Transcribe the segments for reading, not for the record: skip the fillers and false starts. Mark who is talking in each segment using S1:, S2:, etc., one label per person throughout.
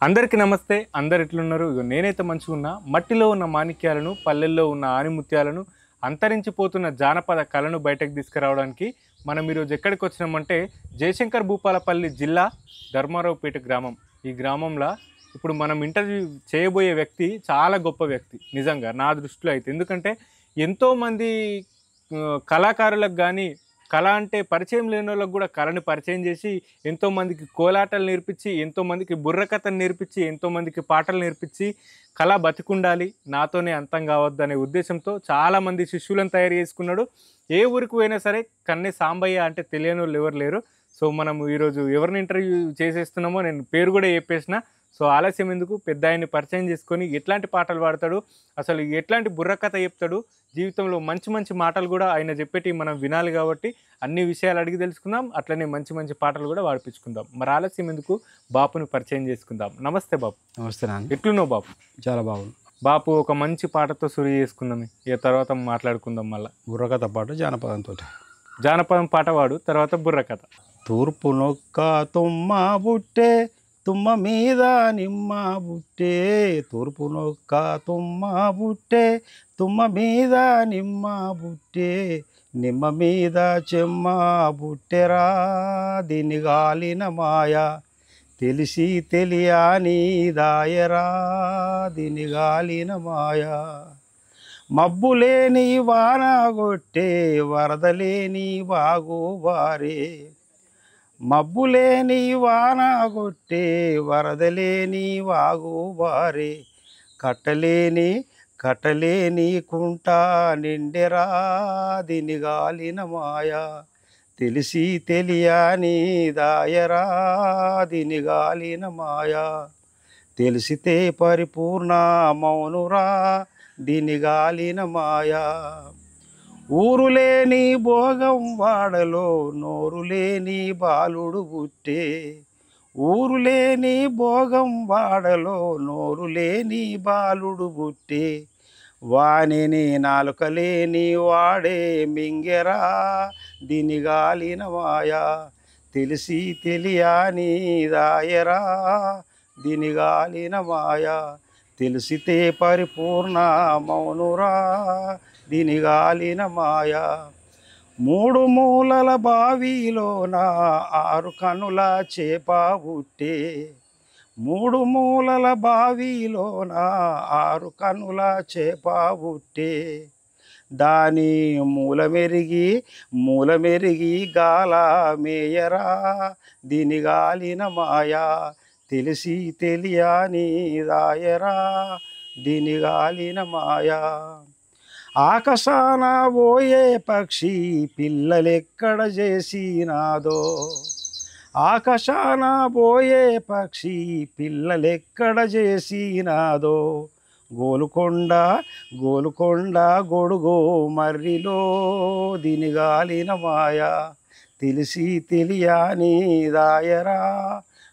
S1: అందరికీ నమస్తే. అందరు ఎట్లున్నారు? ఇగో నేనైతే మంచిగున్నా. మట్టిలో ఉన్న మాణిక్యాలను, పల్లెల్లో ఉన్న ఆణిముత్యాలను, అంతరించిపోతున్న జానపద కళను బయటకు తీసుకురావడానికి మనం ఈరోజు ఎక్కడికి వచ్చినామంటే జయశంకర్ భూపాలపల్లి జిల్లా ధర్మారావుపేట గ్రామం. ఈ గ్రామంలో ఇప్పుడు మనం ఇంటర్వ్యూ చేయబోయే వ్యక్తి చాలా గొప్ప వ్యక్తి నిజంగా నా దృష్టిలో అయితే. ఎందుకంటే ఎంతోమంది కళాకారులకు కానీ కళ అంటే పరిచయం లేని వాళ్ళకి కూడా కళని పరిచయం చేసి ఎంతోమందికి కోలాటలు నేర్పించి, ఎంతోమందికి బుర్రకథను నేర్పించి, ఎంతోమందికి పాటలు నేర్పించి కళ బతికుండాలి, నాతోనే అంతం కావద్దు అనే ఉద్దేశంతో చాలామంది శిష్యులను తయారు చేసుకున్నాడు. ఏ ఊరికి పోయినా సరే కన్నె సాంబయ్య అంటే తెలియని వాళ్ళు ఎవరు లేరు. సో మనం ఈరోజు ఎవరిని ఇంటర్వ్యూ చేసేస్తున్నామో నేను పేరు కూడా చెప్పేసిన. సో ఆలస్యం ఎందుకు, పెద్ద ఆయన్ని పరిచయం చేసుకొని ఎట్లాంటి పాటలు పాడతాడు, అసలు ఎట్లాంటి బుర్రకథ చెప్తాడు, జీవితంలో మంచి మంచి మాటలు కూడా ఆయన చెప్పేటి మనం వినాలి. కాబట్టి అన్ని విషయాలు అడిగి తెలుసుకుందాం, అట్లనే మంచి మంచి పాటలు కూడా పాడిపించుకుందాం. మరి ఆలస్యం ఎందుకు, బాపుని పరిచయం చేసుకుందాం. నమస్తే బాపు.
S2: నమస్తే నాన్న.
S1: ఎట్లున్నావు బాపు?
S2: చాలా బాగుంది.
S1: బాపు ఒక మంచి పాటతో సురి చేసుకుందాం, ఇక తర్వాత మాట్లాడుకుందాం. మళ్ళీ
S2: బుర్రకథ పాట జానపదంతో.
S1: జానపదం పాట వాడు, తర్వాత బుర్రకథ.
S2: తూర్పు నొక్క తుమ్మ బుట్టే, తుమ్మ మీద నిమ్మ బుట్టే. తూర్పు నొక్క తుమ్మ బుట్టే, తుమ్మ మీద నిమ్మ బుట్టే. నిమ్మ మీద చెమ్మ బుట్టెరా, దీని గాలిన మాయ. తెలిసి తెలియని దాయరా, దీని గాలిన మాయ. మబ్బులేని వాన కొట్టే, వరదలేని వాగు వారే. మబ్బులేని వాన కొట్టే, వరదలేని వాగు వారే. కట్టలేని కుంట నిండెరా, దీని గాలిన మాయ. తెలిసి తెలియని దాయరా, దీని గాలిన మాయ. తెలిసితే పరిపూర్ణ మౌనురా, దీని గాలిన మాయ. ఊరులేని భోగం వాడలో, నోరులేని బాలుడు పుట్టే. ఊరులేని భోగం వాడలో, నోరులేని బాలుడు పుట్టే. వాణిని నాలుకలేని వాడే మింగెరా, దీని గాలిన మాయ. తెలిసి తెలియని దాయరా, దీని గాలిన మాయ. తెలిసితే పరిపూర్ణ మౌనురా, దీని గాలిన మాయ. మూడు మూలల బావిలోన ఆరు కనుల చేప పుట్టే. మూడు మూలల బావిలోన ఆరు కనుల చేప పుట్టే. దాని మూలమెరిగి గాల మేయరా, దీని గాలిన మాయ. తెలిసి తెలియని దాయరా, దీని గాలిన మాయ. ఆకాశాన పోయే పక్షి పిల్లలెక్కడ చేసినాదో. ఆకాశాన పోయే పక్షి పిల్లలెక్కడ చేసినాదో. గోలుకొండ గొడుగు మర్రిలో, దీని గాలిన మాయ. తెలిసి తెలియని దాయరా,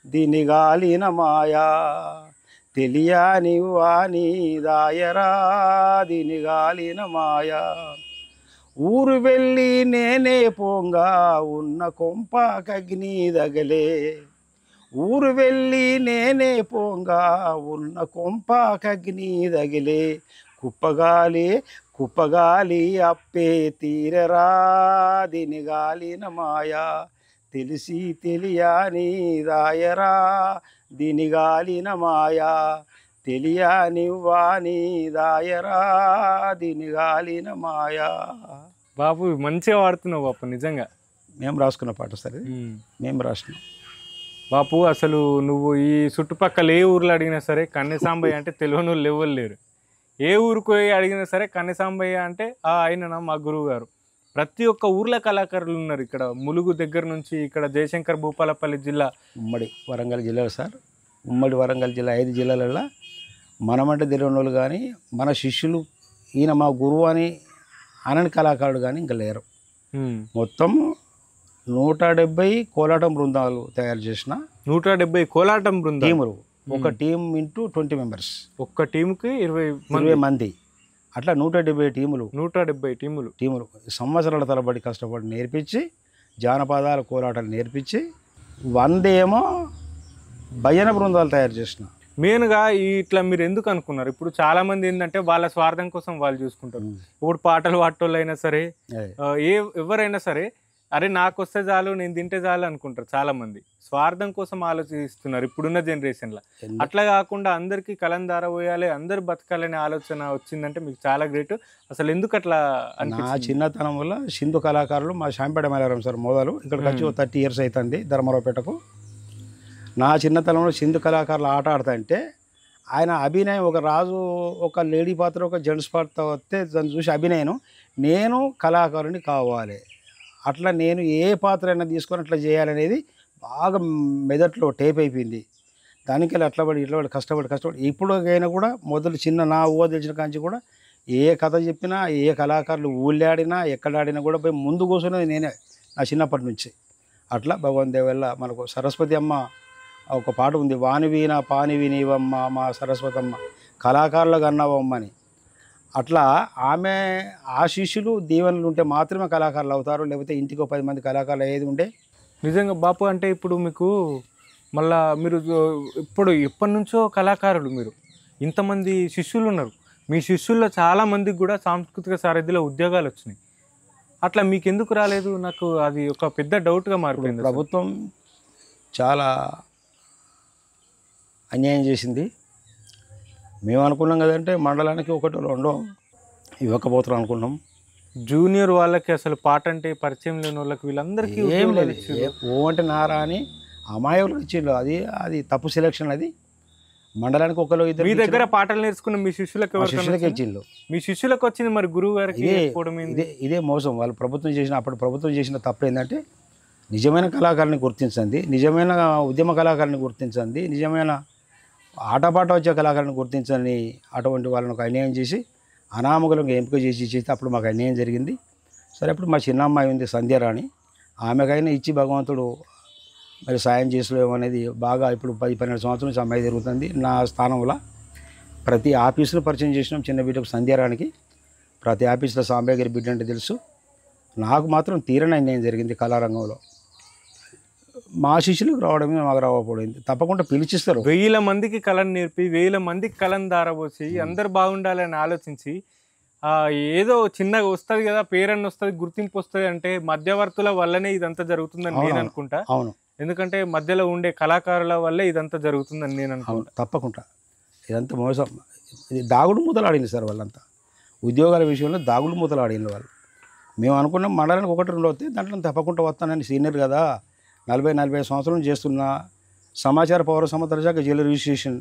S2: దీని గాలిన మాయ. తెలియని వాణి దాయరా, దీని గాలిన మాయ. ఊరు వెళ్ళి నేనే పోంగా, ఉన్న కొంప కగ్ని దగలే. ఊరు వెళ్ళి నేనే పోంగా, ఉన్న కొంప కగ్ని దగిలే. కుప్పగాలి అప్పే తీరరా, దీని గాలిన మాయ. తెలిసి తెలియని దాయరా, దీని గాలిన మాయ. తెలియని వాణి దాయరా, దీని గాలిన మాయ.
S1: బాపు మంచిగా పాడుతున్నావు బాపు నిజంగా.
S2: మేము రాసుకున్న పాట సరే, మేము రాసినాం
S1: బాపు. అసలు నువ్వు ఈ చుట్టుపక్కల ఏ ఊర్లో అడిగినా సరే కన్నె సాంబయ్య అంటే తెలియని వాళ్ళు ఎవరు లేరు. ఏ ఊరికి పోయి అడిగినా సరే కన్నె సాంబయ్య అంటే ఆయన మా గురువు గారు. ప్రతి ఒక్క ఊర్లో కళాకారులు ఉన్నారు ఇక్కడ. ములుగు దగ్గర నుంచి ఇక్కడ జయశంకర్ భూపాలపల్లి జిల్లా,
S2: ఉమ్మడి వరంగల్ జిల్లాలో సార్. ఉమ్మడి వరంగల్ జిల్లా 5 జిల్లాలలో మనమంటే తెలియని వాళ్ళు కానీ, మన శిష్యులు ఈయన మా గురువు అని అనని కళాకారుడు కానీ ఇంకా లేరు. మొత్తం 170 కోలాటం బృందాలు తయారు చేసిన.
S1: 170 కోలాటం
S2: టీములు. ఒక టీం ఇంటూ 20 మెంబర్స్.
S1: ఒక్క టీంకి
S2: 20 మంది. అట్లా 170 టీములు.
S1: 170 టీములు
S2: సంవత్సరాల తరబడి కష్టపడి నేర్పించి, జానపదాల కోలాటాలు నేర్పించి 100 ఏమో భజన బృందాలు తయారు చేసిన.
S1: మెయిన్గా ఇట్లా మీరు ఎందుకు అనుకున్నారు? ఇప్పుడు చాలా మంది ఏంటంటే వాళ్ళ స్వార్థం కోసం వాళ్ళు చూసుకుంటారు. ఇప్పుడు పాటలు పాటోళ్ళు అయినా సరే, ఎవరైనా సరే, అరే నాకు వస్తే చాలు, నేను తింటే చాలు అనుకుంటారు చాలా మంది. స్వార్థం కోసం ఆలోచిస్తున్నారు ఇప్పుడున్న జనరేషన్లో. అట్లా కాకుండా అందరికీ కలం దారబోయాలి, అందరు బతకాలనే ఆలోచన వచ్చిందంటే మీకు చాలా గ్రేట్. అసలు ఎందుకు అట్లా
S2: నా చిన్నతనం వల్ల సింధు కళాకారులు మా శాంపేట మేళారం సార్ మొదలు ఇక్కడికి వచ్చి 30 years అవుతుంది ధర్మరావుపేటకు. నా చిన్నతనంలో సింధు కళాకారులు ఆట ఆడుతుంటే ఆయన అభినయం, ఒక రాజు ఒక లేడీ పాత్ర ఒక జెంట్స్ పాత్ర వస్తే దాన్ని చూసి అభినయం నేను కళాకారుని కావాలి, అట్లా నేను ఏ పాత్ర అయినా తీసుకొని అట్లా చేయాలనేది బాగా మెదట్లో టేప్ అయిపోయింది. దానికి అట్లా పడి ఇట్లా పడి కష్టపడి ఇప్పుడు అయినా కూడా మొదలు చిన్న నా ఊహ తెలిసిన కాంచి కూడా ఏ కథ చెప్పినా ఏ కళాకారులు ఊళ్ళో ఆడినా ఎక్కడ ఆడినా కూడా పోయి ముందు కూర్చున్నది నేనే నా చిన్నప్పటి నుంచి. అట్లా భగవంత్ దేవల్ల మనకు సరస్వతి అమ్మ ఒక పాట ఉంది, వాని వీణ పాని వినివమ్మ మా సరస్వతి అమ్మ కళాకారులకు అన్నవమ్మ అని. అట్లా ఆమె ఆశీస్సులు దీవెనలు ఉంటే మాత్రమే కళాకారులు అవుతారు, లేకపోతే ఇంటికి 10 మంది కళాకారులు అయ్యేది ఉంటే.
S1: నిజంగా బాపు, అంటే ఇప్పుడు మీకు మళ్ళా మీరు ఎప్పటి నుంచో కళాకారులు, మీరు ఇంతమంది శిష్యులు ఉన్నారు, మీ శిష్యుల్లో చాలా మందికి కూడా సాంస్కృతిక సారథిలో ఉద్యోగాలు వచ్చినాయి. అట్లా మీకు ఎందుకు రాలేదు? నాకు అది ఒక పెద్ద డౌట్గా మారిపోయింది.
S2: ప్రభుత్వం చాలా అన్యాయం చేసింది. మేము అనుకున్నాం కదంటే మండలానికి 1-2 ఇవ్వకపోతారు అనుకున్నాం.
S1: జూనియర్ వాళ్ళకి అసలు పాట అంటే పరిచయం లేని వాళ్ళకి వీళ్ళందరికీ
S2: ఏం లేదు, ఓ అంటే నారా అని అమాయకులకు ఇచ్చిండు. అది తప్పు సెలక్షన్. అది మండలానికి 1-2
S1: మీ దగ్గర పాటలు నేర్చుకున్న మీ శిష్యులకు
S2: ఇచ్చిండు.
S1: మీ శిష్యులకు వచ్చింది, మరి గురువు గారికి
S2: ఇదే మోసం. వాళ్ళు ప్రభుత్వం చేసిన అప్పుడు ప్రభుత్వం చేసిన తప్పు ఏంటంటే నిజమైన కళాకారుని గుర్తించండి, నిజమైన ఉద్యమ కళాకారుని గుర్తించండి, నిజమైన ఆటపాట వచ్చే కళాకారుని గుర్తించండి. అటువంటి వాళ్ళని ఒక అన్యాయం చేసి అనామకులంగా ఎంపిక చేస్తే అప్పుడు మాకు అన్యాయం జరిగింది. సరే, అప్పుడు మా చిన్న అమ్మాయి ఉంది సంధ్యారాణి, ఆమెకైనా ఇచ్చి భగవంతుడు మరి సాయం చేసుకోవడం అనేది బాగా ఇప్పుడు 10-12 సంవత్సరాల నుంచి అమ్మాయి జరుగుతుంది. నా స్థానంలో ప్రతి ఆఫీసులో పరిచయం చేసినాం చిన్న బిడ్డకు సంధ్యారానికి. ప్రతి ఆఫీసులో సాంబయ్య గారి బిడ్డ అంటే తెలుసు. నాకు మాత్రం తీరని అన్యాయం జరిగింది కళారంగంలో. మా శిష్యులకు రావడమే మాకు రావకపోయింది. తప్పకుండా పిలిచిస్తారు.
S1: 1000 మందికి కళను నేర్పి 1000 మందికి కళను దారబోసి అందరు బాగుండాలని ఆలోచించి ఏదో చిన్నగా వస్తుంది కదా, పేరన్న వస్తుంది, గుర్తింపు వస్తుంది అంటే మధ్యవర్తుల వల్లనే ఇదంతా జరుగుతుందని నేను అనుకుంటా.
S2: అవును,
S1: ఎందుకంటే మధ్యలో ఉండే కళాకారుల వల్లే ఇదంతా జరుగుతుందని నేను అనుకుంటా.
S2: తప్పకుండా ఇదంతా మోసం. ఇది దాగుడు మూతలు ఆడింది సార్ వాళ్ళంతా. ఉద్యోగాల విషయంలో దాగుడు మూతలు ఆడింది వాళ్ళు. మేము అనుకున్నాం మండలానికి 1-2 వస్తే దాంట్లో తప్పకుండా వస్తానని. సీనియర్ కదా, 40-45 సంవత్సరాలు చేస్తున్న సమాచార పౌర సంబంధాల శాఖ జిల్లా రిజిస్ట్రేషన్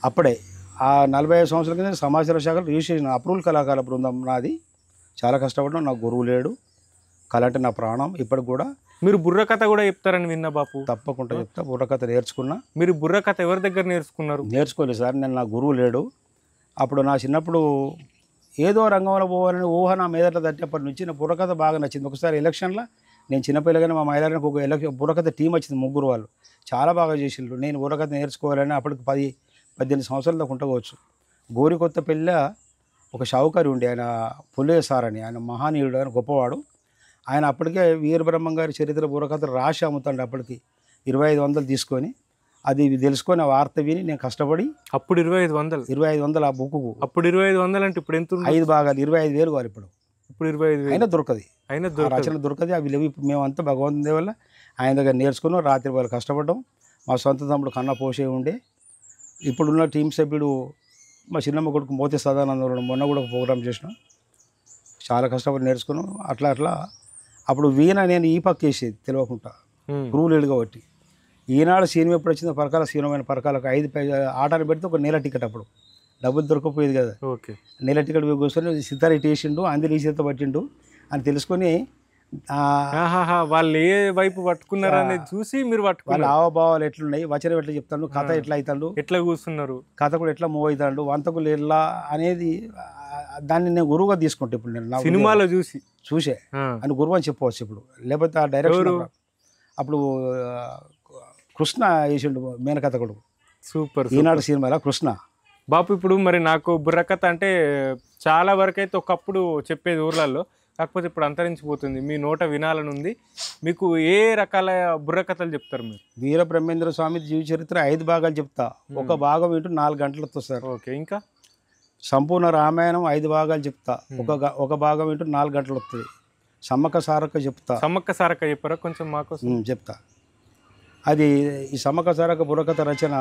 S2: అప్పుడే ఆ 45 సంవత్సరాల కింద సమాచార శాఖ రిజిస్ట్రేషన్ అప్రూవల్ కళాకారుల బృందం నాది. చాలా కష్టపడ్డాం. నాకు గురువు లేడు, కళ అంటే నా ప్రాణం. ఇప్పటికి కూడా
S1: మీరు బుర్రకథ కూడా చెప్తారని విన్నా బాపు.
S2: తప్పకుండా చెప్తా. బుర్రకథ నేర్చుకున్నా.
S1: మీరు బుర్రకథ ఎవరి దగ్గర నేర్చుకున్నారు?
S2: నేర్చుకోలేదు సార్, నేను నా గురువు లేడు. అప్పుడు నా చిన్నప్పుడు ఏదో రంగంలో పోవాలని ఊహ నా మీదట తట్టేప్పటి నుంచి నా బుర్రకథ బాగా నచ్చింది. ఒకసారి ఎలక్షన్లో నేను చిన్నపిల్లగానే మా మహిళలకు ఒక బుర్రకథ టీం వచ్చింది, 3 వాళ్ళు చాలా బాగా చేసిండ్రు. నేను బుర్రకథ నేర్చుకోవాలని అప్పటికి 10-18 సంవత్సరాల దాకా ఉండవచ్చు. గోరికొత్తపల్లి ఒక షావుకారి ఉండే, ఆయన పుల్లయ్య సార్ అని, ఆయన మహానీయుడు, ఆయన గొప్పవాడు. ఆయన అప్పటికే వీరబ్రహ్మం గారి చరిత్ర బుర్రకథ రాసి అమ్ముతాడు. అప్పటికి 2500 తీసుకొని అది తెలుసుకొని ఆ వార్త విని నేను కష్టపడి
S1: అప్పుడు 2500
S2: ఆ బుక్కు.
S1: అప్పుడు 2500 అంటే ఇప్పుడు ఎంత?
S2: 5 భాగాలు 25,000 కావాలి ఇప్పుడు.
S1: 25,000
S2: అయినా దొరకది, రచన దొరకది. అవి లేవు. ఇప్పుడు మేమంతా భగవంతుని వల్ల ఆయన దగ్గర నేర్చుకున్నాం. రాత్రి వాళ్ళు కష్టపడ్డాం. మా సొంత తమ్ముడు కన్నా పోసే ఉండే. ఇప్పుడున్న టీం సభ్యుడు మా చిన్నమ్మ కొడుకు మోతే సదానందం, మొన్న కూడా ఒక ప్రోగ్రామ్ చేసినాం. చాలా కష్టపడి నేర్చుకున్నాం. అట్లా అప్పుడు వీణ నేను ఈ పక్క వేసేది తెలియకుండా, గురువు లేడు కాబట్టి. ఈనాడు సినిమా ఎప్పుడు వచ్చిందో పరకాల సినిమా పరకాలకు 5 ఆటను పెడితే ఒక నెల టికెట్, అప్పుడు డబ్బులు దొరకపోయేది కదా.
S1: ఓకే,
S2: నెల టికెట్ కూర్చొని సితార్ ఇటు వేసిండు, అందరు ఈ చేత పట్టిండు అని తెలుసుకొని
S1: వాళ్ళు ఏ వైపు పట్టుకున్నారనేది చూసి మీరు పట్టుకున్నారు.
S2: వాళ్ళ హావభావాలు ఎట్లున్నాయి, వచనం ఎట్లా చెప్తాడు, కథ ఎట్లా అవుతాడు,
S1: ఎట్లా కూర్చున్నారు,
S2: కథ కూడా ఎట్లా మూవ్ అవుతాడు, వంతకులు ఎట్లా అనేది దాన్ని నేను గురువుగా తీసుకుంటే ఇప్పుడు నేను
S1: సినిమాలో చూసే
S2: అని గురువు అని చెప్పవచ్చు. ఇప్పుడు లేకపోతే ఆ డైరెక్షన్ అప్పుడు కృష్ణ వేసిండు మేనకథకుడు,
S1: సూపర్.
S2: ఈనాడు సినిమాలో కృష్ణ.
S1: బాపు ఇప్పుడు మరి నాకు బుర్రకథ అంటే చాలా వరకు అయితే ఒకప్పుడు చెప్పేది ఊర్లలో, కాకపోతే ఇప్పుడు అంతరించిపోతుంది. మీ నోట వినాలని ఉంది. మీకు ఏ రకాల బుర్రకథలు చెప్తారు మీరు?
S2: వీర బ్రహ్మేంద్ర స్వామి జీవ చరిత్ర 5 భాగాలు చెప్తా. ఒక భాగం వింటూ 4 గంటలతో సార్.
S1: ఓకే. ఇంకా
S2: సంపూర్ణ రామాయణం 5 భాగాలు చెప్తా. ఒక భాగం వింటూ 4 గంటలు వస్తుంది. సమ్మక్క సారక్క చెప్తా.
S1: సమ్మక్క సారక్క చెప్పారా కొంచెం మాకు?
S2: చెప్తా. అది ఈ సమ్మక్క సారక్క బుర్రకథ రచన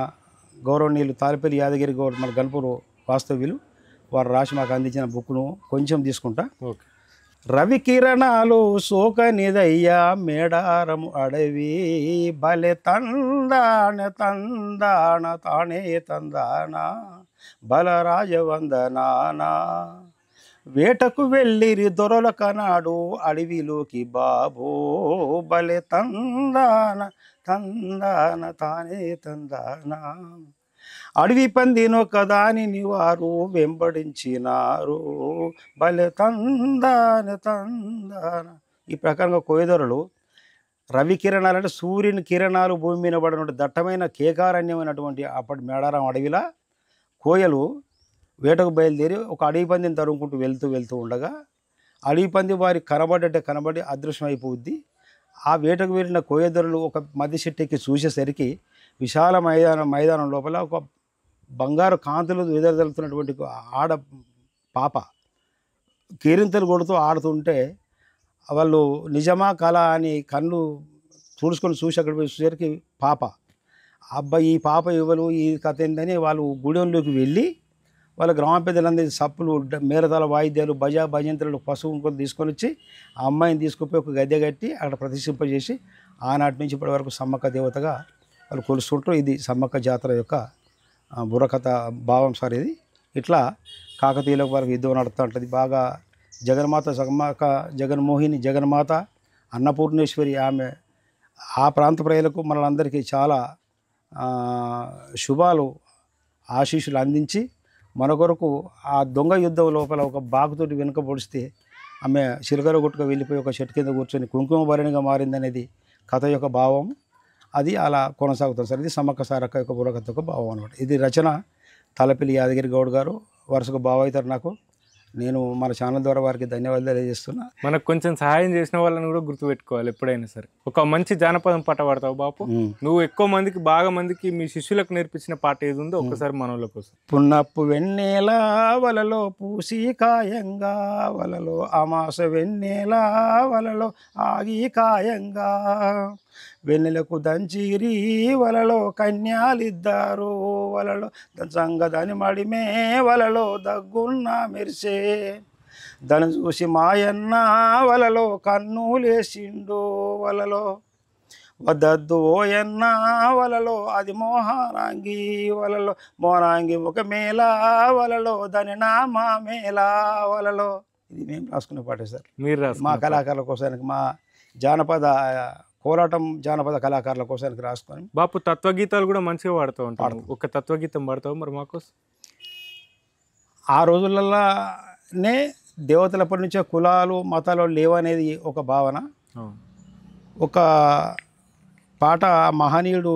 S2: గౌరవనీయులు తాలిపల్లి యాదగిరి గౌడ్ మన గన్పూర్ వాస్తవ్యులు వారు రాసి మాకు అందించిన బుక్ను కొంచెం తీసుకుంటా.
S1: ఓకే.
S2: రవి కిరణాలు సోకనిదయ్యా మేడారము అడవి బలె తందాన తందాన తానే తందాన బలరాజవందనానా వేటకు వెళ్ళిరి దొరల కనాడు అడవిలోకి బాబో బలె తందాన తందాన తానే తందాన అడవి పందినొక దానిని వారు వెంబడించినారు బలె తందాన తందాన. ఈ ప్రకారంగా కోయదొరలు రవి కిరణాలు అంటే సూర్యుని కిరణాలు భూమి మీద పడిన దట్టమైన కేకారణ్యమైనటువంటి అప్పటి మేడారం అడవిలా కోయలు వేటకు బయలుదేరి ఒక అడవి పందిని తరుముకుంటూ వెళ్తూ ఉండగా అడవి పంది వారికి కనబడి అదృశ్యం అయిపోద్ది. ఆ వేటకు వెళ్ళిన కోయదొరలు ఒక మధ్య చెట్టుకి చూసేసరికి విశాల మైదానం లోపల ఒక బంగారు కాంతులు వెదజల్లుతున్నటువంటి ఆడ పాప కేరింతలు కొడుతూ ఆడుతుంటే వాళ్ళు నిజమా కళ అని కళ్ళు చూసి అక్కడ పోయి చూసేసరికి పాప. అబ్బాయి ఈ పాప ఎవరు, ఈ కథ ఏందని వాళ్ళు గూడెంలోకి వెళ్ళి వాళ్ళ గ్రామ పెద్దలందరి సప్పులు మేళతాల వాయిద్యాలు భజంత్రులు పశువు తీసుకొని వచ్చి ఆ అమ్మాయిని తీసుకుపోయి ఒక గద్దె కట్టి అక్కడ ప్రతిష్ఠింపజేసి ఆనాటి నుంచి ఇప్పటి వరకు సమ్మక్క దేవతగా వాళ్ళు కొలుస్తుంటారు. ఇది సమ్మక్క జాతర యొక్క బుర్రకథ భావం సార్. ఇది ఇట్లా కాకతీయులకు వరకు యుద్ధం నడుతూ ఉంటుంది. బాగా జగన్మాత సమ్మక్క జగన్మోహిని జగన్మాత అన్నపూర్ణేశ్వరి ఆమె ఆ ప్రాంత ప్రజలకు మనలందరికీ చాలా శుభాలు ఆశీస్సులు అందించి మన కొరకు ఆ దొంగ యుద్ధం లోపల ఒక బాగుతోటి వెనుక పొడిస్తే ఆమె చిలకర గుట్టుకు వెళ్ళిపోయి ఒక చెట్టు కింద కూర్చొని కుంకుమ భరణిగా మారిందనేది కథ యొక్క భావం. అది అలా కొనసాగుతుంది సార్. ఇది సమ్మక్క సారక్క యొక్క బుర్రకథ యొక్క భావం అనమాట. ఇది రచన తాలిపల్లి యాదగిరి గౌడ్ గారు. వరుసగా బావ అవుతారు నాకు. నేను మన ఛానల్ ద్వారా వారికి ధన్యవాదాలు తెలియజేస్తున్నా.
S1: మనకు కొంచెం సహాయం చేసిన వాళ్ళని కూడా గుర్తుపెట్టుకోవాలి ఎప్పుడైనా సరే. ఒక మంచి జానపదం పాట పాడతావు బాపు. నువ్వు ఎక్కువ మందికి బాగా మందికి మీ శిష్యులకు నేర్పించిన పాట ఏది ఉందో ఒక్కసారి మనోళ్ళ కోసం.
S2: పున్నప్పు వెన్నెల వలలో పూసి కాయంగా వలలో అమాస వెన్నెల వలలో ఆగి కాయంగా వెన్నెలకు దంచిరి వలలో కన్యాలిద్దారు వలలో సంగదని మడిమే వలలో దగ్గున్న మెరిసే దాన్ని చూసి మాయన్న వలలో కన్నులేసిండు వలలో వద్దద్దు ఓయన్న వలలో అది మోహనాంగి వలలో మోనాంగి ఒక మేళ వలలో దాని నామా మేళ వలలో. ఇది మేము రాసుకునే పాటే సార్.
S1: మీరు
S2: మా కళాకారుల కోసానికి మా జానపద పోరాటం జానపద కళాకారుల కోసానికి రాసుకొని.
S1: బాపు తత్వగీతాలు కూడా మంచిగా పాడుతూ ఉంటాను. ఒక తత్వగీతం పాడతావు మరి మాకోసం?
S2: ఆ రోజులలోనే దేవతలప్పటి నుంచే కులాలు మతాలు లేవనేది ఒక భావన. ఒక పాట మహనీయుడు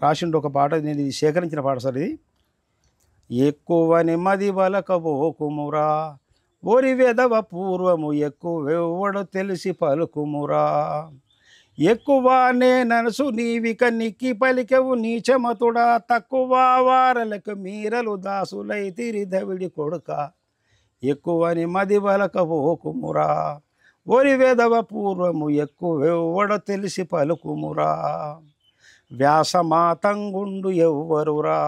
S2: రాసిండు. ఒక పాట నేను ఇది సేకరించిన పాట సార్. ఇది ఎక్కువ నెమ్మది వలకబోకుమురా ఓరి వెదవ పూర్వము ఎక్కువెవ్వడు తెలిసి పలుకుమురా ఎక్కువ నేననసు నీవిక నిక్కి పలికెవు నీచమతుడా తక్కువ వారలకు మీరలు దాసులై తిరిదవిడి కొడుక ఎక్కువని మది వలకబోకుమురా ఓరి వెదవ పూర్వము ఎక్కువెవ్వడు తెలిసి పలుకుమురా వ్యాసమాతంగుండు ఎవ్వరురా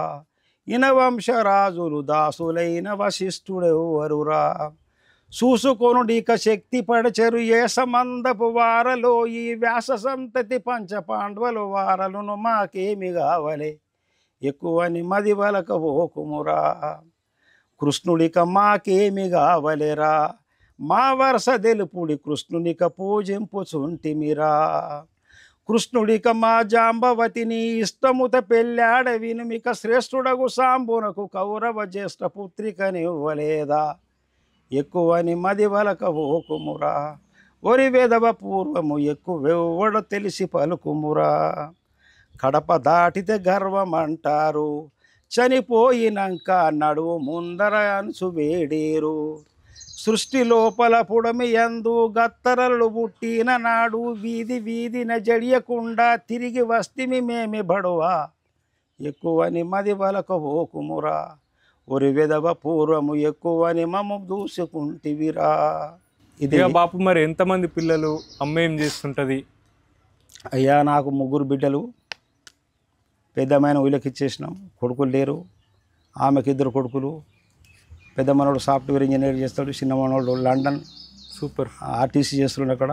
S2: ఇనవంశరాజులు దాసులైన వశిష్ఠుడెవ్వరురా చూసుకొనుడిక శక్తి పడచెరు ఏ సమందపు వారలో ఈ వ్యాస సంతతి పంచ పాండవులు వారలను మాకేమి కావలే ఎక్కువని మది వలకబోకుమురా కృష్ణుడిక మాకేమి కావలేరా మా వరస తెలుపుడి కృష్ణునిక పూజింపుచుంటిమిరా కృష్ణుడిక మా జాంబవతిని ఇష్టముత పెళ్ళాడ వినుమిక శ్రేష్ఠుడగు సాంబునకు కౌరవ జ్యేష్ఠ పుత్రికనివ్వలేదా ఎక్కువని మది వలకబోకుమురా ఒరి వెదవ పూర్వము ఎక్కువెవ్వడు తెలిసి పలుకుమురా కడప దాటితే గర్వమంటారు చనిపోయినాక నడువు ముందర అంచు వేడేరు సృష్టి లోపల పుడమి యందు గత్తరలు పుట్టిన నాడు వీధి వీధిన జడియకుండా తిరిగి వస్తిమి మేమి బడువా ఎక్కువని మది వలకపోకుమురా ఒరి వెదవ పూర్వము ఎక్కువని మమ్ము దూసుకుంటివిరా. ఇది
S1: ఇక బాపు మరి ఎంతమంది పిల్లలు, అమ్మ ఏం చేస్తుంటది?
S2: అయ్యా నాకు 3 బిడ్డలు, పెద్దమైన ఊళ్ళకి ఇచ్చేసినాం, కొడుకులు లేరు. ఆమెకి 2 కొడుకులు, పెద్ద మనోడు సాఫ్ట్వేర్ ఇంజనీర్ చేస్తాడు, చిన్న మనోడు లండన్
S1: సూపర్
S2: ఆర్టీసీ చేస్తున్నాడు అక్కడ.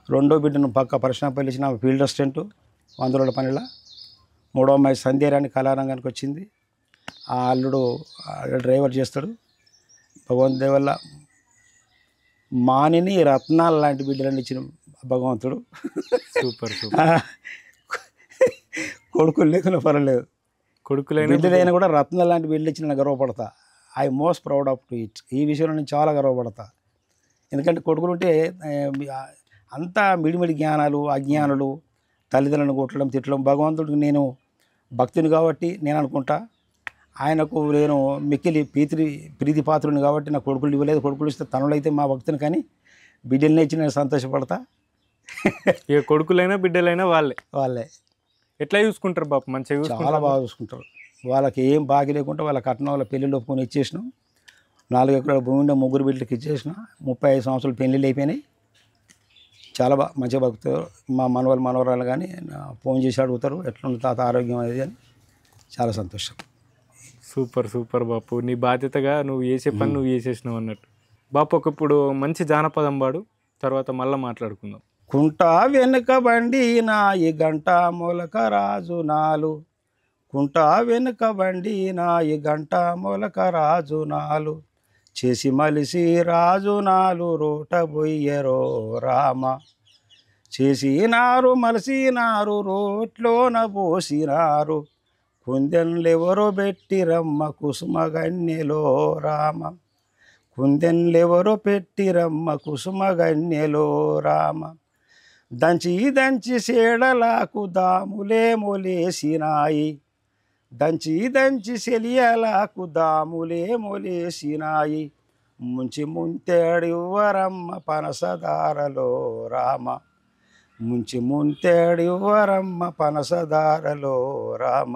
S2: 2వ బిడ్డను పక్క పరిశ్రమపల్లి ఇచ్చిన ఫీల్డ్ అసిస్టెంట్ 100 రోజుల పనిలా. 3వ అమ్మాయి సంధ్యారాన్ని కళారంగానికి వచ్చింది, ఆ అల్లుడు డ్రైవర్ చేస్తాడు. భగవంతుడి వల్ల మానిని రత్నాలు లాంటి బిడ్డలను ఇచ్చిన భగవంతుడు.
S1: Super super.
S2: కొడుకులు లేకుండా పర్వాలేదు,
S1: కొడుకులైనా
S2: బిడ్డలైనా కూడా రత్నాలు లాంటి బిడ్డలు ఇచ్చిన నేను గర్వపడతా. I most proud of to it. ఈ విషయంలో నేను చాలా గర్వపడతా. ఎందుకంటే కొడుకులు ఉంటే అంతా మిడిమిడి జ్ఞానాలు, అజ్ఞానులు, తల్లిదండ్రులను కొట్టడం, తిట్టడం. భగవంతుడికి నేను భక్తుని కాబట్టి నేను అనుకుంటా, ఆయనకు నేను మిక్కిలి ప్రీతి పాత్రుని కాబట్టి నాకు కొడుకులు ఇవ్వలేదు. కొడుకులు ఇస్తే తనులైతే మా భక్తుని, కానీ బిడ్డలనే ఇచ్చి నేను సంతోషపడతా.
S1: ఇక కొడుకులైనా బిడ్డలైనా వాళ్ళే ఎట్లా చూసుకుంటారు బాపు? మంచిగా
S2: చాలా బాగా చూసుకుంటారు. వాళ్ళకి ఏం బాగా లేకుండా వాళ్ళ కట్నం, వాళ్ళ పెళ్ళిళ్ళు ఒప్పుకొని ఇచ్చేసినాం. 4 ఎకరాల భూమి ఉండే 3 బిడ్డలకి ఇచ్చేసిన. 35 సంవత్సరాలు పెళ్ళిళ్ళు అయిపోయినాయి. చాలా మంచిగా బతుకుతారు. మా మనవరాలు కానీ ఫోన్ చేసి అడుగుతారు ఎట్లుంది తాత ఆరోగ్యం అనేది అని. చాలా సంతోషం.
S1: సూపర్ సూపర్ బాపు. నీ బాధ్యతగా నువ్వు చేసే పని నువ్వు చేసేసినావు అన్నట్టు. బాపు ఇప్పుడు మంచి జానపదం పాడు, తర్వాత మళ్ళీ మాట్లాడుకుందాం.
S2: కుంట వెనుక బండి నాయి గంట మొలక రాజు నాలు, కుంట వెనుక బండి నాయి గంట మొలక రాజు నాలు, చేసి మలిసి రాజు నాలు రోట బొయ్యరో రామ, చేసినారు మలిసినారు రోట్లోన పోసినారు, కుందెన్లెవరో పెట్టిరమ్మ కుసుమగన్నెలో రామ, కుందెన్లెవరో పెట్టిరమ్మ కుసుమగన్నెలో రామ, దంచి దంచి సేడలకు దాములే మొలేసినాయి, దంచి దంచి సెలియలకు దాములే మొలేసినాయి, ముంచి ముంతేడివ్వరమ్మ పనసదారలో రామ, ముంచి ముంతేడివ్వరమ్మ పనసదారలో రామ.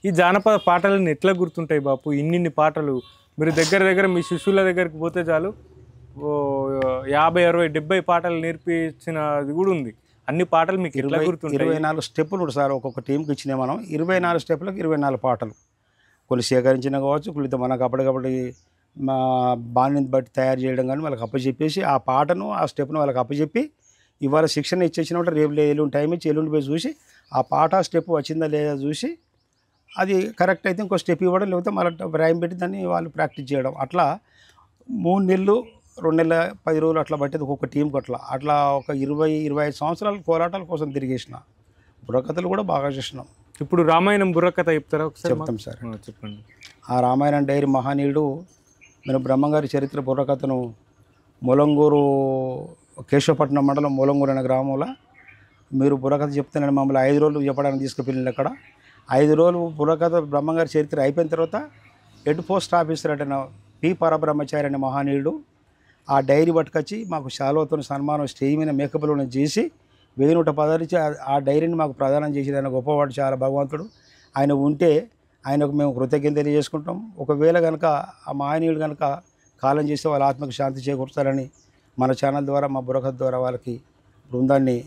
S1: ఈ జానపద పాటలను ఎట్లా గుర్తుంటాయి బాపు? ఇన్ని పాటలు మీరు దగ్గర మీ శిష్యుల దగ్గరికి పోతే చాలు 50, 60, 70 పాటలు నేర్పించినది కూడా ఉంది. అన్ని పాటలు మీకు ఎట్లా గుర్తుంటాయి?
S2: 24 స్టెప్పులు ఉంటుంది సార్ ఒక్కొక్క టీంకి ఇచ్చినాయి మనం. 24 స్టెప్పులకు 24 పాటలు. కొన్ని సేకరించిన కావచ్చు, కొన్ని మనకు అప్పటికప్పటి మా బాణిని బట్టి తయారు చేయడం, కానీ వాళ్ళకి అప్పచెప్పేసి ఆ పాటను ఆ స్టెప్ను వాళ్ళకి అప్పచెప్పి ఇవాళ శిక్షణ ఇచ్చేసినప్పుడు రేపు ఎల్లుండి టైం ఇచ్చి ఎల్లుండి పోయి చూసి ఆ పాట స్టెప్ వచ్చిందా లేదా చూసి అది కరెక్ట్ అయితే ఇంకో స్టెప్ ఇవ్వడం, లేకపోతే మళ్ళీ వ్రాయం పెట్టి దాన్ని వాళ్ళు ప్రాక్టీస్ చేయడం. అట్లా 3 నెలలు 2 నెలల 10 రోజులు అట్లా పట్టేది ఒక్కొక్క టీంకి. అట్లా ఒక 20-25 సంవత్సరాలు కోలాటాల కోసం తిరిగేసిన. బుర్రకథలు కూడా బాగా చేసినాం.
S1: ఇప్పుడు రామాయణం బుర్రకథ చెప్తారా ఒకసారి?
S2: చెప్తాం సార్.
S1: చెప్పండి.
S2: ఆ రామాయణం డైరీ మహనీయుడు నేను బ్రహ్మంగారి చరిత్ర బుర్రకథను మొలంగూరు, కేశవపట్నం మండలం మొలంగూరు అనే గ్రామంలో మీరు బుర్రకథ చెప్తున్నాను మమ్మల్ని 5 రోజులు చెప్పడానికి తీసుకుపోయింది. అక్కడ 5 రోజులు బుర్రకథ బ్రహ్మంగారి చరిత్ర అయిపోయిన తర్వాత హెడ్ పోస్ట్ ఆఫీసర్ అంటే పి పరబ్రహ్మచారి అనే మహనీయుడు ఆ డైరీ పట్టుకొచ్చి మాకు శాలువతో సన్మానం స్టేజ్ మీద మేకప్లో చేసి 1010 ఇచ్చి ఆ డైరీని మాకు ప్రదానం చేసి ఆయన గొప్పవాడు, చాలా భగవంతుడు. ఆయన ఉంటే ఆయనకు మేము కృతజ్ఞత తెలియజేసుకుంటాం. ఒకవేళ కనుక ఆ మహనీయుడు కనుక కాలం చేస్తే వాళ్ళ ఆత్మకు శాంతి చేకూర్చాలని మన ఛానల్ ద్వారా మా బుర్రకథ ద్వారా వాళ్ళకి బృందాన్ని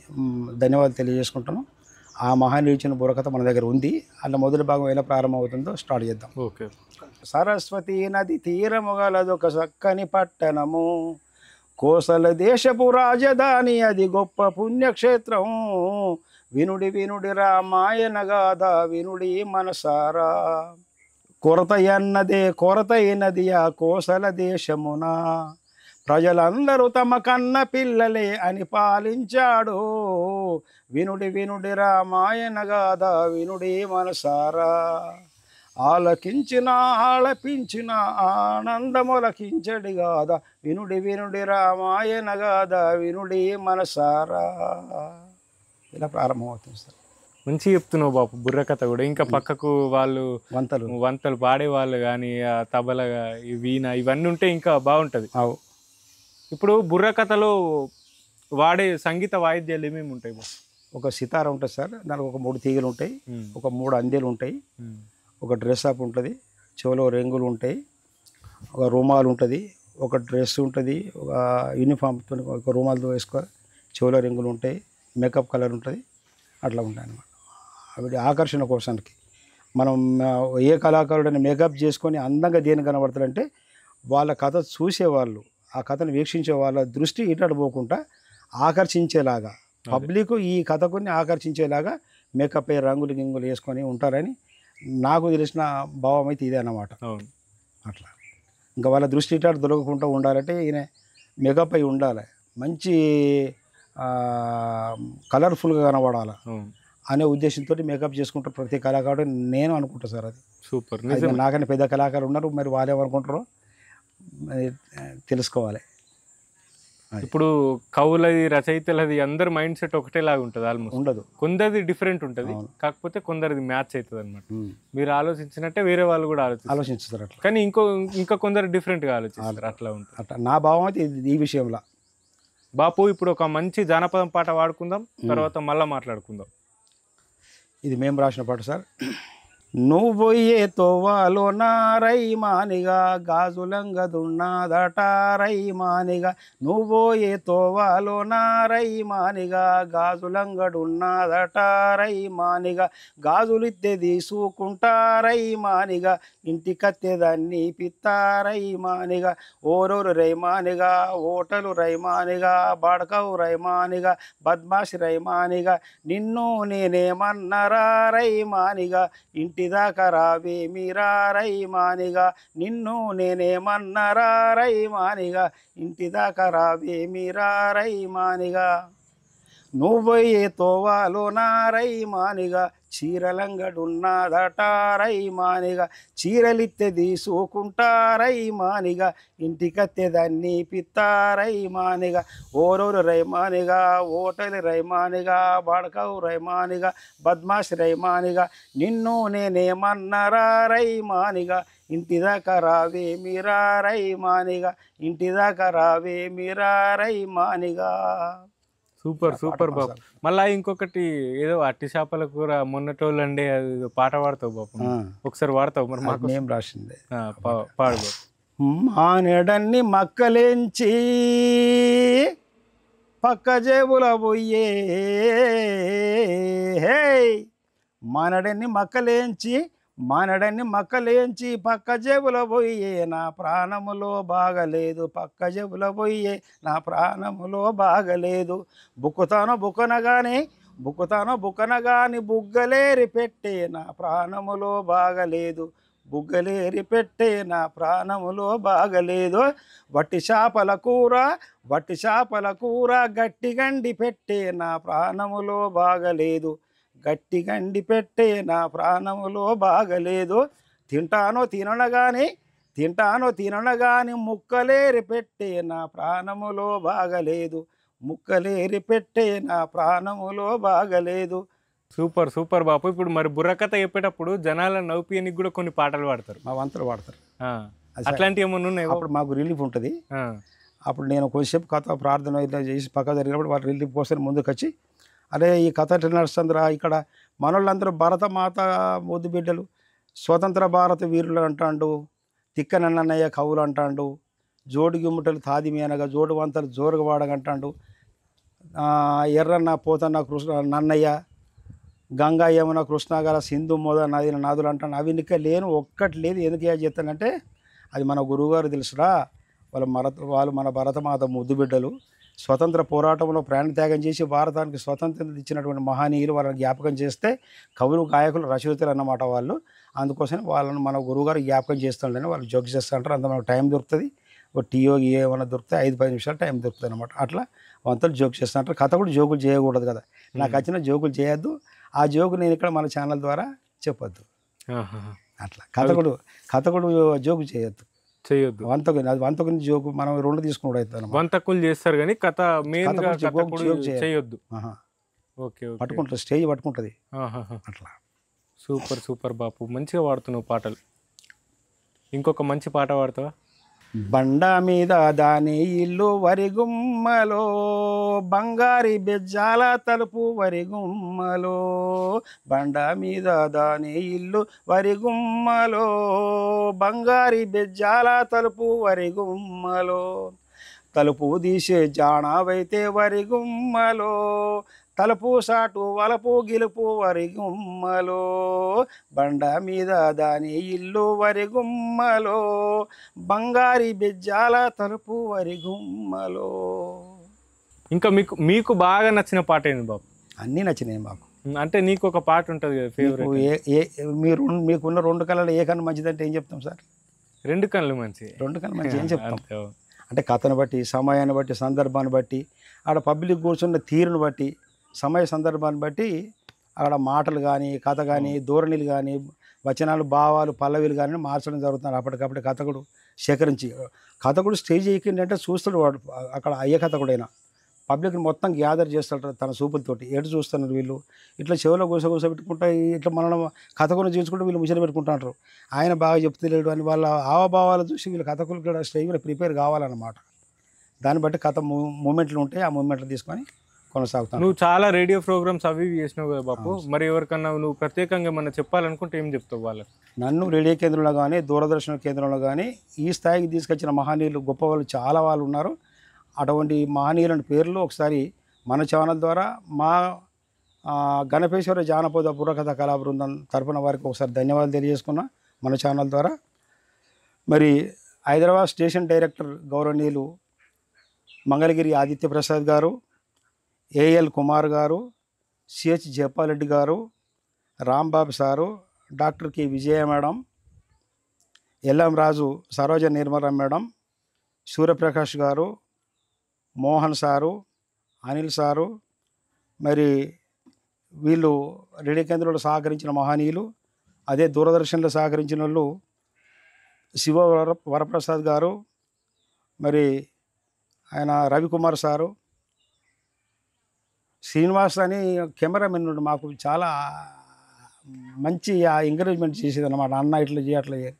S2: ధన్యవాదాలు తెలియజేసుకుంటున్నాం. ఆ మహనీయుడు ఇచ్చిన బుర్రకథ మన దగ్గర ఉంది. అలా మొదటి భాగం ఎలా ప్రారంభమవుతుందో స్టార్ట్ చేద్దాం.
S1: ఓకే.
S2: సరస్వతి నది తీరము గలదొక చక్కని పట్టణము, కోసల దేశపు రాజధాని అది గొప్ప పుణ్యక్షేత్రం, వినుడి వినుడి రామాయణ గాథ వినుడి మనసారా, కొరతైనది ఆ కోసల దేశమున, ప్రజలందరూ తమ కన్న పిల్లలే అని పాలించాడు, వినుడి వినుడి రామాయణ గాథ వినుడి మనసారా, ఆలపించిన ఆనందములకించడి గాథ వినుడి వినుడి రామాయణ గాథ వినుడి మనసారా. ఇలా ప్రారంభమవుతుంది సార్.
S1: మంచిగా చెప్తున్నావు బాపు బుర్ర కథ కూడా. ఇంకా పక్కకు వాళ్ళు
S2: వంతలు
S1: వంతలు పాడే వాళ్ళు కానీ ఆ తబల ఈ వీణ ఇవన్నీ ఉంటే ఇంకా బాగుంటుంది.
S2: అవు.
S1: ఇప్పుడు బుర్ర కథలో వాడే సంగీత వాయిద్యాలు ఏమేమి ఉంటాయి బాపు?
S2: ఒక సితార ఉంటుంది సార్, దానికి ఒక 3 తీగలు ఉంటాయి, ఒక 3 అందేలు ఉంటాయి, ఒక డ్రెస్ అప్ ఉంటుంది, చెవులో రింగులు ఉంటాయి, ఒక రుమాలు ఉంటుంది, ఒక డ్రెస్ ఉంటుంది, ఒక యూనిఫామ్తో ఒక రుమాలతో వేసుకో, చెవులో రింగులు ఉంటాయి, మేకప్ కలర్ ఉంటుంది, అట్లా ఉంటాయి అన్నమాట. అవి ఆకర్షణ కోసానికి మనం ఏ కళాకారుడైనా మేకప్ చేసుకొని అందంగా దేని కనబడతాడంటే వాళ్ళ కథ చూసేవాళ్ళు, ఆ కథను వీక్షించే వాళ్ళ దృష్టి ఇటు పోకుండా ఆకర్షించేలాగా, పబ్లిక్ ఈ కథకుని ఆకర్షించేలాగా మేకప్ అయ్యి రంగులు గింగులు వేసుకొని ఉంటారని నాకు తెలిసిన భావం అయితే ఇదే అన్నమాట. అట్లా ఇంకా వాళ్ళ దృష్టి ఇటు దొరకకుండా ఉండాలంటే ఈయన మేకప్ అయి ఉండాలి, మంచి కలర్ఫుల్గా కనబడాలి అనే ఉద్దేశంతో మేకప్ చేసుకుంటారు ప్రతి కళాకారుడు నేను అనుకుంటా సార్. అది
S1: సూపర్.
S2: నాకన్నా పెద్ద కళాకారులు ఉన్నారు, మరి వాళ్ళు ఏమనుకుంటారో తెలుసుకోవాలి.
S1: ఇప్పుడు కవులది రచయితలది అందరి మైండ్ సెట్ ఒకటేలాగా ఉంటుంది, ఆల్మోస్ట్
S2: ఉండదు,
S1: కొందరిది డిఫరెంట్ ఉంటుంది, కాకపోతే కొందరిది మ్యాచ్ అవుతుంది అనమాట. మీరు ఆలోచించినట్టే వేరే వాళ్ళు కూడా
S2: ఆలోచిస్తారు అట్లా,
S1: కానీ ఇంకా కొందరు డిఫరెంట్గా ఆలోచిస్తారు, అట్లా ఉంటుంది.
S2: అట్లా నా భావం అయితే ఈ విషయంలో.
S1: బాపు ఇప్పుడు ఒక మంచి జానపదం పాట వాడుకుందాం, తర్వాత మళ్ళీ మాట్లాడుకుందాం.
S2: ఇది మేము రాసిన పాట సార్. నువ్వొయ్యే తోవాలో రైమానిగా గాజులంగదున్నాదట రైమానిగా, నువ్వోయే తోవాలో రైమానిగా గాజులంగడున్నాదట రైమానిగా, గాజులిత్తే తీసుకుంటా రైమానిగా ఇంటికత్తేదాన్ని పిత్తా రైమానిగా, ఓరోరు రైమానిగా ఓటలు రైమానిగా బాడకవు రైమానిగా బద్మాషి రైమానిగా, నిన్ను నేనేమన్నరా రైమానిగా ఇంటిదాకా రావే మీరా రైమానిగా, నిన్ను నేనేమన్నరా రైమానిగా ఇంటిదాకా రావే మీరా రైమానిగా, నువ్వొయ్యే తోవాలో రైమానిగా చీరలంగడున్నాదట రైమానిగా, చీరలిత్తే తీసుకుంటా రైమానిగా ఇంటికత్తేదాన్ని పిత్తా రైమానిగా, ఓరోరు రైమానిగా ఓటలి రైమానిగా బాడకవు రైమానిగా బద్మాషి రైమానిగా, నిన్ను నేనేమన్నరా రైమానిగా ఇంటిదాకా రావే మీరా రైమానిగా ఇంటిదాకా రావే మీరా రైమానిగా.
S1: సూపర్ సూపర్ బాబు. మళ్ళీ ఇంకొకటి ఏదో అట్టి చేపల కూర మొన్నటోళ్ళు అండి, అది పాట పాడతావు బాబు, ఒకసారి వాడతావు మరి? మాకు
S2: మేము రాసిందే,
S1: పాడు బాబు.
S2: మానేడన్ని మక్కలేంచి పక్క జేబుల పోయే, మానడన్ని మక్కలేంచి పక్క జేబుల పోయే నా ప్రాణములో బాగలేదు, పక్క జేబుల పోయే నా ప్రాణములో బాగలేదు, బుక్కుతానో బుక్కనగాని బుగ్గలేరి పెట్టే నా ప్రాణములో బాగలేదు, బుగ్గలేరి పెట్టే నా ప్రాణములో బాగలేదు, వట్టి చేపల కూర గట్టి గండి పెట్టే నా ప్రాణములో బాగలేదు, గట్టి గండి పెట్టే నా ప్రాణములో బాగలేదు, తింటానో తిననగాని ముక్కలేరి పెట్టే నా ప్రాణములో బాగలేదు, ముక్కలేరి పెట్టే నా ప్రాణములో బాగలేదు.
S1: సూపర్ సూపర్ బాపు. ఇప్పుడు మరి బుర్రకథ చెప్పేటప్పుడు జనాలను నవ్వుపియనికి కూడా కొన్ని పాటలు పాడతారు,
S2: మా వంతులు పాడతారు,
S1: అట్లాంటివి ఏమన్నా ఉన్నాయి?
S2: అప్పుడు మాకు రిలీఫ్ ఉంటుంది. అప్పుడు నేను కొద్దిసేపు కథ ప్రార్థన ఇట్లా చేసి పక్క జరిగినప్పుడు వాళ్ళు రిలీఫ్ కోసం ముందుకు వచ్చి, అరే ఈ కథ ఎట్లా నడుస్తుందిరా, ఇక్కడ మనోళ్ళందరూ భరతమాత ముద్దు బిడ్డలు, స్వతంత్ర భారత వీరులు అంటాడు, తిక్కనన్నయ్య కవులు అంటాడు, జోడు గుమ్మటలు తాదిమేనగా జోడు వంతలు జోరుగా వాడగంటాడు, ఎర్రన్న పోతన్న కృష్ణ నన్నయ్య గంగా యమున కృష్ణ గల సింధు మొద నదిన నాదులు అంటాడు. అవి ఇంకా లేను, ఒక్కటి లేదు. ఎందుకు చేస్తానంటే అది మన గురువుగారు తెలుసురా, వాళ్ళు మన భరతమాత ముద్దు బిడ్డలు, స్వతంత్ర పోరాటంలో ప్రాణత్యాగం చేసి భారతానికి స్వతంత్రం ఇచ్చినటువంటి మహనీయులు, వాళ్ళని జ్ఞాపకం చేస్తే కవులు గాయకులు రచయితలు అన్నమాట వాళ్ళు. అందుకోసం వాళ్ళని మన గురువుగారు జ్ఞాపకం చేస్తుండని వాళ్ళు జోక్ చేస్తుంటారు. అంత మనకు టైం దొరుకుతుంది, ఒక టీయో ఏమైనా దొరికితే 5-10 నిమిషాలు టైం దొరుకుతుంది అనమాట. అట్లా వంతలు జోక్ చేస్తుంటారు. కథ కూడా జోకులు చేయకూడదు కదా, నాకు వచ్చిన జోకులు చేయొద్దు, ఆ జోకు నేను ఇక్కడ మన ఛానల్ ద్వారా చెప్పొద్దు. అట్లా కథ కూడా జోకు చేయొద్దు. వంతకుని జోకు మనం 2 తీసుకున్నాడు అవుతాను.
S1: వంతకులు చేస్తారు కానీ కథ మెయిన్ చేయొద్దు. ఓకే. ఓకే.
S2: పట్టుకుంటుంది, స్టేజ్ పట్టుకుంటుంది
S1: ఆహాహా!
S2: అట్లా.
S1: సూపర్. సూపర్ బాపు. మంచిగా పాడుతున్నావు పాటలు. ఇంకొక మంచి పాట పాడతావా?
S2: బండ మీద దాని ఇల్లు వరిగుమ్మలో, బంగారి బెజ్జాల తలుపు వరిగుమ్మలో. బండ మీద దాని ఇల్లు వరిగుమ్మలో, బంగారి బెజ్జాల తలుపు వరిగుమ్మలో. తలుపు తీసే జాణావైతే వరిగుమ్మలో, తలుపు సాటు వలపు గిలుపు వరిగుమ్మలో. బండ మీద దాని ఇల్లు వరిగుమ్మలో, బంగారి బెజ్జాల తలుపు వరిగుమ్మలో.
S1: ఇంకా మీకు మీకు బాగా నచ్చిన పాట ఏంది బాపు?
S2: అన్నీ నచ్చినాయి మాకు.
S1: అంటే నీకు ఒక పాట ఉంటుంది కదా
S2: మీకు
S1: ఫేవరెట్?
S2: మీకున్న రెండు కళలు ఏ కన్ను మంచిదంటే ఏం చెప్తాం సార్?
S1: 2 కళ్ళు మంచి.
S2: రెండు కన్ను మంచి ఏం చెప్తాం?
S1: అంతే.
S2: అంటే కథను బట్టి, సమయాన్ని బట్టి, సందర్భాన్ని బట్టి, ఆడ పబ్లిక్ కూర్చున్న తీరును బట్టి, సమయ సందర్భాన్ని బట్టి అక్కడ మాటలు కానీ, కథ కానీ, ధోరణిలు కానీ, వచనాలు, భావాలు, పల్లవిలు కానీ మార్చడం జరుగుతుంది. అప్పటికప్పుడు కథకుడు సేకరించి, కథకుడు స్టేజ్ ఎక్కిందంటే చూస్తాడు వాడు, అక్కడ అయ్యే కథకుడైనా పబ్లిక్ని మొత్తం గ్యాదర్ చేస్తాడు తన చూపులతోటి. ఎటు చూస్తున్నారు వీళ్ళు, ఇట్లా చెవిలో కూసబెట్టుకుంటా, ఇట్లా మనం కథకుని చూసుకుంటూ వీళ్ళు ముచ్చట పెట్టుకుంటారు. ఆయన బాగా చెప్తలేడు అని వాళ్ళ హావభావాలు చూసి వీళ్ళు కథకులు కూడా స్టేజ్ మీద ప్రిపేర్ కావాలన్నమాట. దాన్ని బట్టి కథ మూమెంట్లు ఉంటాయి, ఆ మూమెంట్లు తీసుకొని కొనసాగుతాను.
S1: నువ్వు చాలా రేడియో ప్రోగ్రామ్స్ అవి ఇవి చేసినావు కదా బాపు. మరి ఎవరికన్నా నువ్వు ప్రత్యేకంగా ఏమన్నా చెప్పాలనుకుంటే ఏం చెప్తావు వాళ్ళకి?
S2: నన్ను రేడియో కేంద్రంలో కానీ, దూరదర్శన కేంద్రంలో కానీ ఈ స్థాయికి తీసుకొచ్చిన మహనీయులు, గొప్ప వాళ్ళు చాలా వాళ్ళు ఉన్నారు. అటువంటి మహనీయులని పేర్లు ఒకసారి మన ఛానల్ ద్వారా మా గణపేశ్వర జానపద బుర్రకథ కళా బృందం తరపున వారికి ఒకసారి ధన్యవాదాలు తెలియజేసుకున్నా మన ఛానల్ ద్వారా. మరి హైదరాబాద్ స్టేషన్ డైరెక్టర్ గౌరవనీయులు మంగళగిరి ఆదిత్య ప్రసాద్ గారు, ఏఎల్ కుమార్ గారు, సిహెచ్ జపాలరెడ్డి గారు, రాంబాబు సారు, డాక్టర్ కె విజయ మేడం, ఎల్ఎం రాజు, సరోజ నిర్మల మేడం, సూర్యప్రకాష్ గారు, మోహన్ సారు, అనిల్ సారు, మరి వీళ్ళు రేడియో కేంద్రంలో సహకరించిన మహనీయులు. అదే దూరదర్శన్లో సహకరించిన వాళ్ళు శివ వరప్రసాద్ గారు, మరి ఆయన రవికుమార్ సారు, శ్రీనివాస్ అని కెమెరామెన్ మాకు చాలా మంచి ఎంకరేజ్మెంట్ చేసేది అన్నమాట. అన్న ఇట్లా చేయ అట్లా చేయాలి.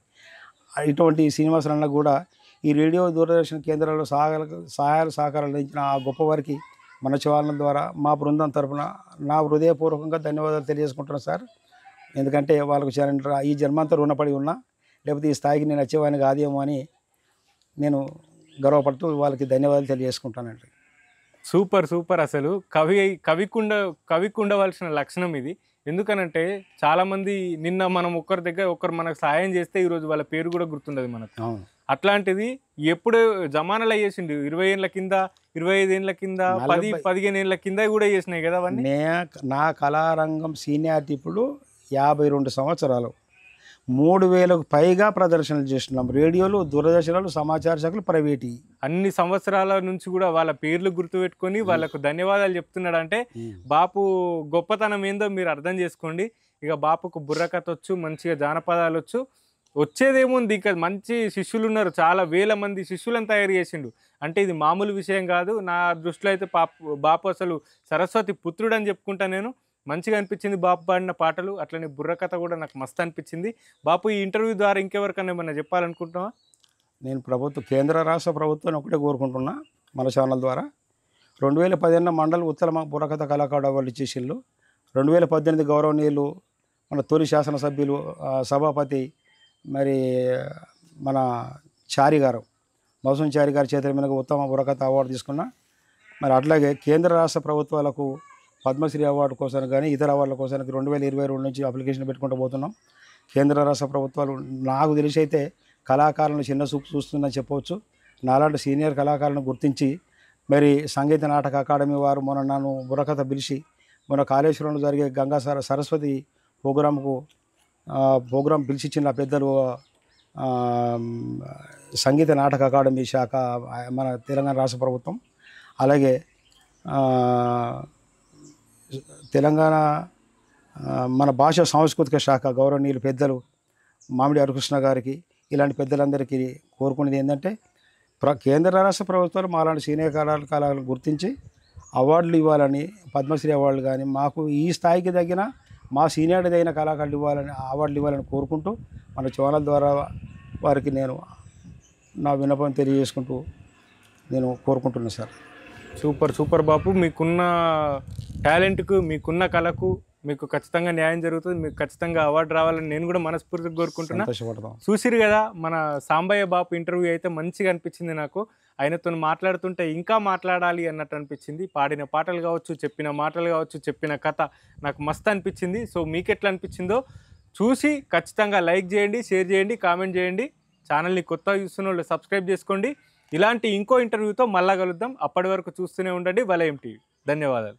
S2: ఇటువంటి శ్రీనివాస్ అన్న కూడా ఈ రేడియో దూరదర్శన కేంద్రాల్లో సహాయాలు సహకారాలు అందించిన ఆ గొప్పవారికి మన ఛానల్ ద్వారా మా బృందం తరఫున నా హృదయపూర్వకంగా ధన్యవాదాలు తెలియజేసుకుంటున్నాను సార్. ఎందుకంటే వాళ్ళకు ఈ జన్మంతా రుణపడి ఉన్నా, లేకపోతే ఈ స్థాయికి నేను వచ్చేవాడిని కాదేమో అని నేను గర్వపడుతూ వాళ్ళకి ధన్యవాదాలు తెలియజేసుకుంటానండి.
S1: సూపర్. సూపర్. అసలు కవికి ఉండవలసిన లక్షణం ఇది. ఎందుకనంటే చాలామంది నిన్న మనం ఒకరు మనకు సాయం చేస్తే ఈరోజు వాళ్ళ పేరు కూడా గుర్తుండదు మనకు. అట్లాంటిది ఎప్పుడు జమానాలో చేసిండు, 20 ఏళ్ళ కింద, 25 ఏళ్ళ కింద, 10-15 ఏళ్ళ కింద కూడా చేసినాయి కదా అవన్నీ.
S2: నా కళారంగం సీనియారిటీ ఇప్పుడు 52 సంవత్సరాలు, 3000కు పైగా ప్రదర్శనలు చేస్తున్నాం. రేడియోలు, దూరదర్శనాలు, సమాచార శాఖలు, ప్రైవేట్
S1: అన్ని సంవత్సరాల నుంచి కూడా వాళ్ళ పేర్లు గుర్తుపెట్టుకొని వాళ్ళకు ధన్యవాదాలు చెప్తున్నాడు. అంటే బాపు గొప్పతనం ఏందో మీరు అర్థం చేసుకోండి. ఇక బాపుకు బుర్రకథ వచ్చు, మంచిగా జానపదాలు వచ్చు. వచ్చేదేముంది, ఇంకా మంచి శిష్యులు ఉన్నారు, చాలా వేల మంది శిష్యులను తయారు చేసిండు. అంటే ఇది మామూలు విషయం కాదు. నా దృష్టిలో అయితే బాపు అసలు సరస్వతి పుత్రుడు అని చెప్పుకుంటా నేను. మంచిగా అనిపించింది బాపు పాడిన పాటలు. అట్లనే బుర్రకథ కూడా నాకు మస్తు అనిపించింది. బాపు ఈ ఇంటర్వ్యూ ద్వారా ఇంకెవరికన్నా ఏమన్నా చెప్పాలనుకుంటున్నావా?
S2: నేను కేంద్ర రాష్ట్ర ప్రభుత్వాన్ని ఒకటే కోరుకుంటున్నా మన ఛానల్ ద్వారా. 2015 మండల ఉత్తమ బుర్రకథ కళాకారుడు అవార్డు ఇచ్చేసిళ్ళు. 2018 గౌరవనీయులు మన తొలి శాసనసభ్యులు సభాపతి మరి మన చారి గారు, మౌసం చారి గారి చేతుల మీద ఉత్తమ బుర్రకథ అవార్డు తీసుకున్నా. మరి అట్లాగే కేంద్ర రాష్ట్ర ప్రభుత్వాలకు పద్మశ్రీ అవార్డు కోసం కానీ ఇతర అవార్డుల కోసానికి 2022 నుంచి అప్లికేషన్ పెట్టుకుంటూ పోతున్నాం. కేంద్ర రాష్ట్ర ప్రభుత్వాలు నాకు తెలిసి అయితే కళాకారులను చిన్న చూపు చూస్తుందని చెప్పవచ్చు. నాలాంటి సీనియర్ కళాకారులను గుర్తించి మరి సంగీత నాటక అకాడమీ వారు మొన్న నన్ను బుర్రకథ పిలిచి మొన్న కాళేశ్వరంలో జరిగే గంగా సరస్వతి ప్రోగ్రాం పిలిచిచ్చిన పెద్దలు సంగీత నాటక అకాడమీ శాఖ మన తెలంగాణ రాష్ట్ర ప్రభుత్వం, అలాగే తెలంగాణ మన భాష సాంస్కృతిక శాఖ గౌరవనీయులు పెద్దలు మామిడి హరికృష్ణ గారికి, ఇలాంటి పెద్దలందరికీ కోరుకునేది ఏంటంటే కేంద్ర రాష్ట్ర ప్రభుత్వాలు మాలాంటి సీనియర్ కళాకారులను గుర్తించి అవార్డులు ఇవ్వాలని, పద్మశ్రీ అవార్డులు కానీ మాకు ఈ స్థాయికి తగిన మా సీనియర్ అయిన కళాకారులు ఇవ్వాలని, అవార్డులు ఇవ్వాలని కోరుకుంటూ మన ఛానల్ ద్వారా వారికి నేను నా విన్నపం తెలియజేసుకుంటూ నేను కోరుకుంటున్నాను సార్.
S1: సూపర్ బాపు, మీకున్న టాలెంట్కు, మీకున్న కళకు మీకు ఖచ్చితంగా న్యాయం జరుగుతుంది. మీకు ఖచ్చితంగా అవార్డు రావాలని నేను కూడా మనస్ఫూర్తిగా కోరుకుంటున్నా.
S2: సంతోషపడతాం.
S1: చూసిరు కదా మన సాంబయ్య బాపు ఇంటర్వ్యూ అయితే మంచిగా అనిపించింది నాకు. ఆయనతో మాట్లాడుతుంటే ఇంకా మాట్లాడాలి అన్నట్టు అనిపించింది. పాడిన పాటలు కావచ్చు, చెప్పిన మాటలు కావచ్చు, చెప్పిన కథ నాకు మస్తు అనిపించింది. సో మీకు ఎట్లా అనిపించిందో చూసి ఖచ్చితంగా లైక్ చేయండి, షేర్ చేయండి, కామెంట్ చేయండి. ఛానల్ని కొత్తగా చూస్తున్న వాళ్ళు సబ్స్క్రైబ్ చేసుకోండి. ఇలాంటి ఇంకో ఇంటర్వ్యూతో మళ్ళా కలుద్దాం. అప్పటి వరకు చూస్తూనే ఉండండి వలయం టీవీ. ధన్యవాదాలు.